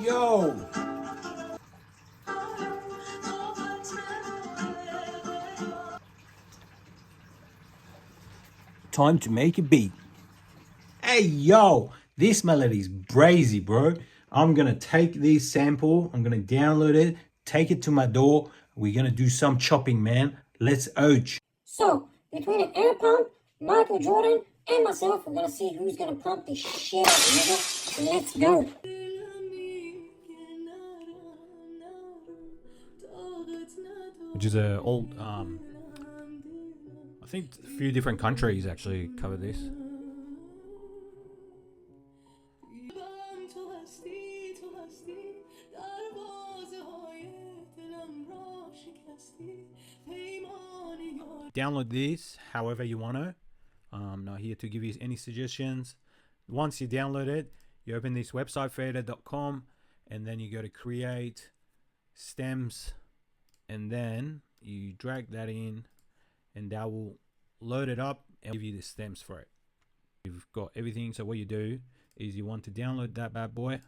yo. Time to make a beat. Hey, yo, this melody is brazy, bro. I'm gonna take this sample, I'm gonna download it, take it to my door. We're gonna do some chopping, man. Let's ouch. So, between an air pump, Michael Jordan, and myself, we're gonna see who's gonna pump this shit up, nigga. Let's go. Which is a old, I think a few different countries actually cover this. Download this however you want to. Not here to give you any suggestions. Once you download it, you open this website, fadr.com, and then you go to create stems, and then you drag that in, and that will load it up and give you the stems for it. You've got everything. So what you do is you want to download that bad boy.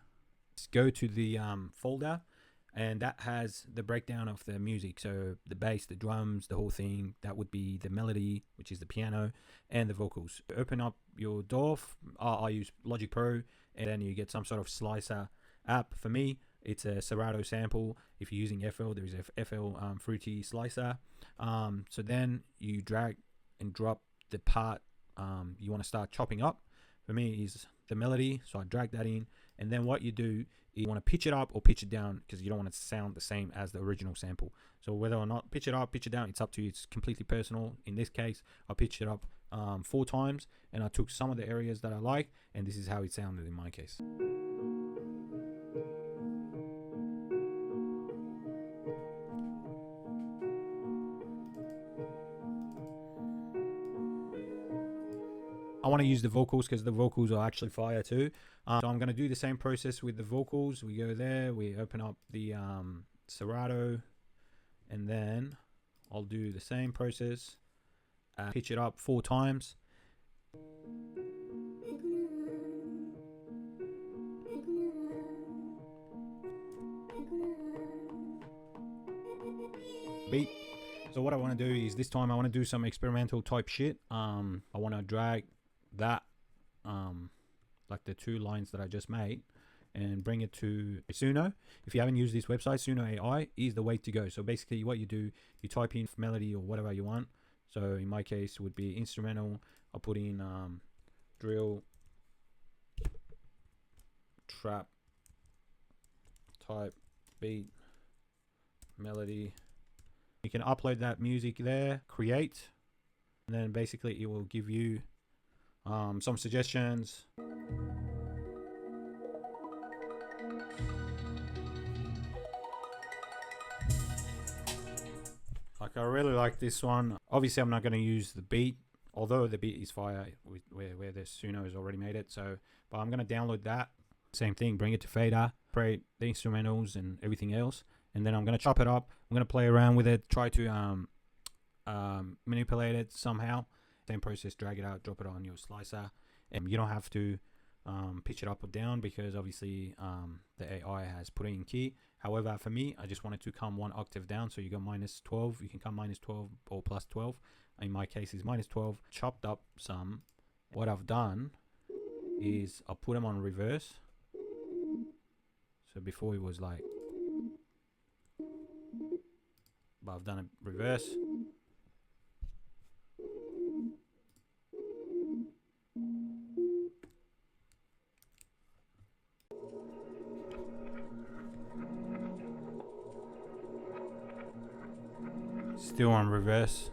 Just go to the folder, and that has the breakdown of the music. So the bass, the drums, the whole thing. That would be the melody, which is the piano, and the vocals. Open up your DAW. I use Logic Pro, and then you get some sort of slicer app. For me, it's a Serato sample. If you're using FL, there is a FL Fruity slicer. So then you drag and drop the part you want to start chopping up. For me is the melody, so I drag that in, and then what you do is you want to pitch it up or pitch it down, because you don't want it to sound the same as the original sample. So whether or not pitch it up, pitch it down, it's up to you. It's completely personal. In this case, I pitched it up 4 times, and I took some of the areas that I like, and this is how it sounded in my case. I want to use the vocals because the vocals are actually fire too. So I'm going to do the same process with the vocals. We go there, we open up the Serato, and then I'll do the same process. Pitch it up 4 times. Beat. So what I want to do is this time I want to do some experimental type shit. I want to drag that like the 2 lines that I just made and bring it to Suno. If you haven't used this website, Suno AI is the way to go. So basically what you do, you type in melody or whatever you want. So in my case it would be instrumental. I'll put in drill, trap, type, beat, melody. You can upload that music there, create, and then basically it will give you some suggestions. Like I really like this one. Obviously I'm not going to use the beat, although the beat is fire where the Suno has already made it. So, but I'm going to download that. Same thing, bring it to Fadr, create the instrumentals and everything else, and then I'm going to chop it up. I'm going to play around with it, try to manipulate it somehow. Same process, drag it out, drop it on your slicer. And you don't have to pitch it up or down, because obviously the AI has put it in key. However, for me, I just wanted to come 1 octave down. So you go -12, you can come -12 or +12. In my case is -12. Chopped up some. What I've done is I put them on reverse. So before it was like, but I've done it reverse. Still on reverse.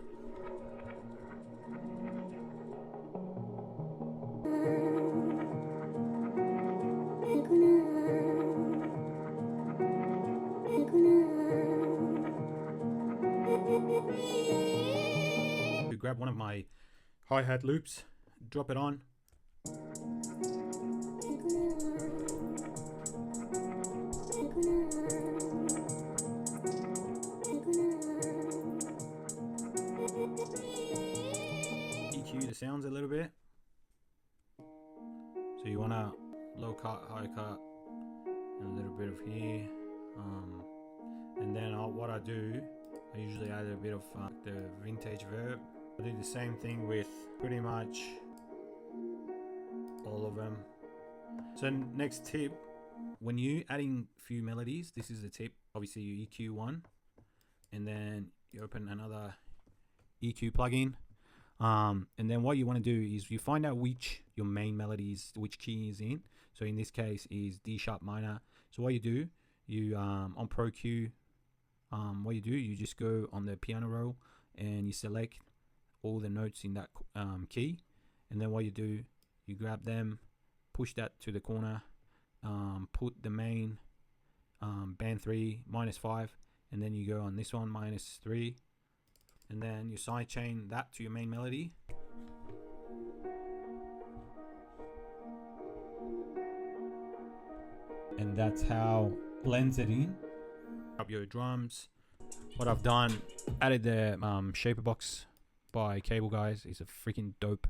To grab one of my hi-hat loops, drop it on. EQ the sounds a little bit. So you want to low cut, high cut, and a little bit of here. And then what I do, I usually add a bit of the vintage verb. I do the same thing with pretty much all of them. So next tip, when you adding few melodies, this is the tip. Obviously you EQ one, and then you open another EQ plugin. And then what you want to do is you find out which your main melodies, which key is in. So in this case is D sharp minor. So what you do, you on Pro Q, what you do, you just go on the piano roll and you select all the notes in that key, and then what you do, you grab them, push that to the corner, put the main band 3 -5, and then you go on this one -3, and then you sidechain that to your main melody. And that's how blends it in. Up your drums. What I've done, added the shaper box by Cable Guys. It's a freaking dope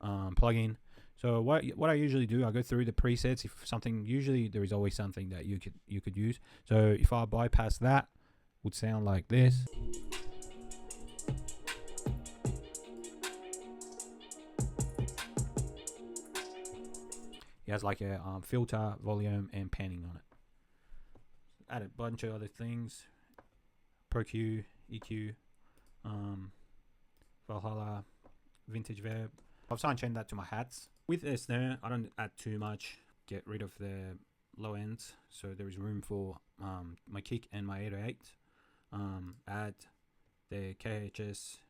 plugin. So what I usually do, I go through the presets. If something, usually there is always something that you could use. So if I bypass that, would sound like this. It has like a filter, volume, and panning on it. Add a bunch of other things. Pro Q, EQ, Valhalla, vintage verb. I've sidechained that to my hats. With a snare, I don't add too much. Get rid of the low ends, so there is room for my kick and my 808. Add the KHS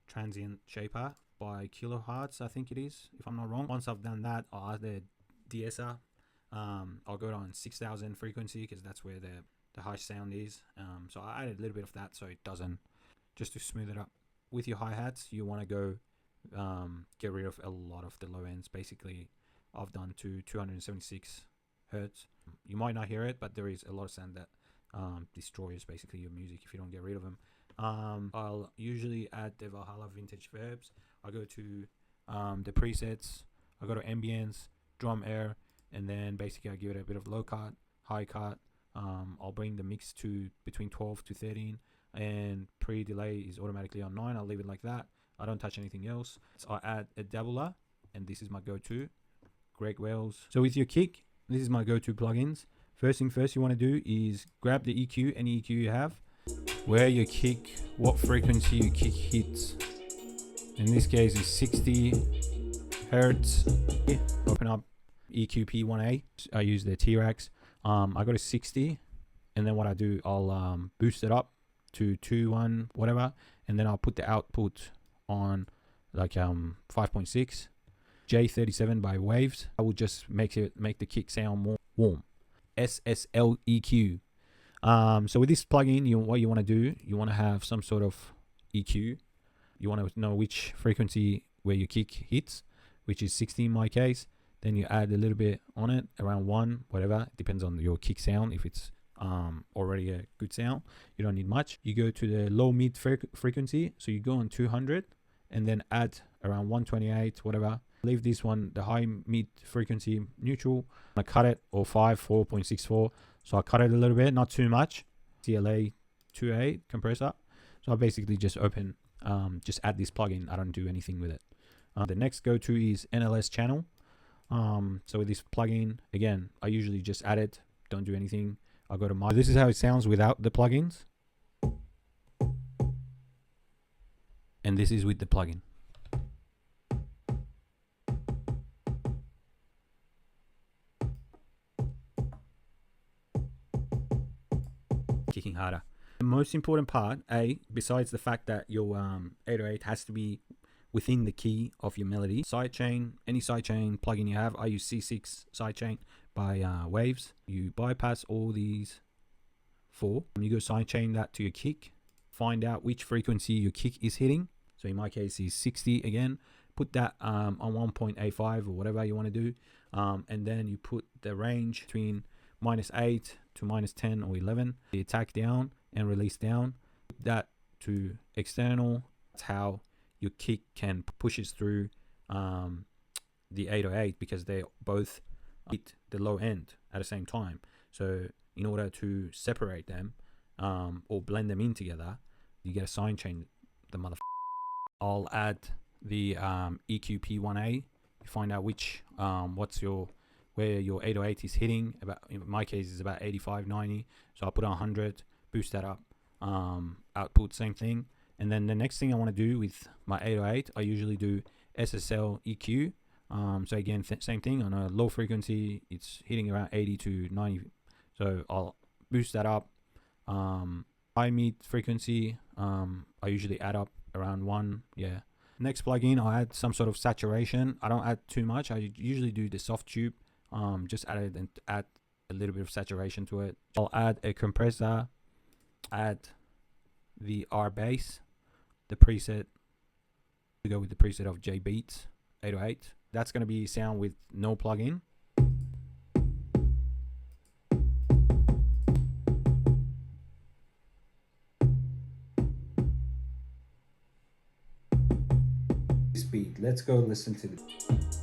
transient shaper by kilohertz, I think it is, if I'm not wrong. Once I've done that, I'll add the DSR. I'll go on 6000 frequency because that's where the high sound is. So I added a little bit of that so it doesn't, just to smooth it up. With your hi-hats, you want to go get rid of a lot of the low ends. Basically, I've done to 276 hertz. You might not hear it, but there is a lot of sound that destroys basically your music if you don't get rid of them. I'll usually add the Valhalla vintage verbs. I go to the presets, I go to ambience, drum air, and then basically I give it a bit of low cut, high cut. I'll bring the mix to between 12 to 13, and pre-delay is automatically on 9. I'll leave it like that. I don't touch anything else. So I add a doubler, and this is my go-to, Greg Wells. So with your kick, this is my go-to plugins. First thing first you want to do is grab the EQ, any EQ you have, where your kick, what frequency your kick hits. In this case is 60 hertz. Open up EQ P1A. I use the T-Rex. I go to 60, and then what I do, I'll boost it up to 2.1 whatever, and then I'll put the output on like 5.6. J37 by Waves. I will just make the kick sound more warm. SSL EQ. So with this plugin, what you want to do, you want to have some sort of EQ. You want to know which frequency where your kick hits, which is 60 in my case. Then you add a little bit on it, around 1, whatever. It depends on your kick sound. If it's already a good sound, you don't need much. You go to the low mid frequency, so you go on 200, and then add around 128, whatever. Leave this one, the high mid frequency, neutral. I cut it, or 4.64. So I cut it a little bit, not too much. CLA 2.8 compressor. So I basically just just add this plugin. I don't do anything with it. The next go-to is NLS channel. So with this plugin, again, I usually just add it, don't do anything. I'll go to my, this is how it sounds without the plugins. And this is with the plugin. Kicking harder. The most important part, besides the fact that your 808 has to be within the key of your melody, sidechain, any sidechain plugin you have. I use C6 sidechain by Waves. You bypass all these 4. You go sidechain that to your kick. Find out which frequency your kick is hitting. So in my case is 60 again. Put that on 1.85 or whatever you want to do. And then you put the range between -8 to -10 or 11. The attack down and release down. Put that to external. That's how your kick can pushes through the 808, because they both hit the low end at the same time. So in order to separate them or blend them in together, you get a sine chain. The mother. I'll add the EQP1A. You find out which where your 808 is hitting. About, in my case, is about 85, 90. So I'll put 100, boost that up. Output, same thing. And then the next thing I want to do with my 808, I usually do SSL EQ. So again, same thing. On a low frequency, it's hitting around 80 to 90. So I'll boost that up. High mid frequency, I usually add up around 1. Yeah. Next plugin, I'll add some sort of saturation. I don't add too much. I usually do the soft tube. Just add a little bit of saturation to it. I'll add a compressor, add the R bass, the preset. We go with the preset of J Beats 808. That's going to be sound with no plugin. This beat. Let's go listen to this.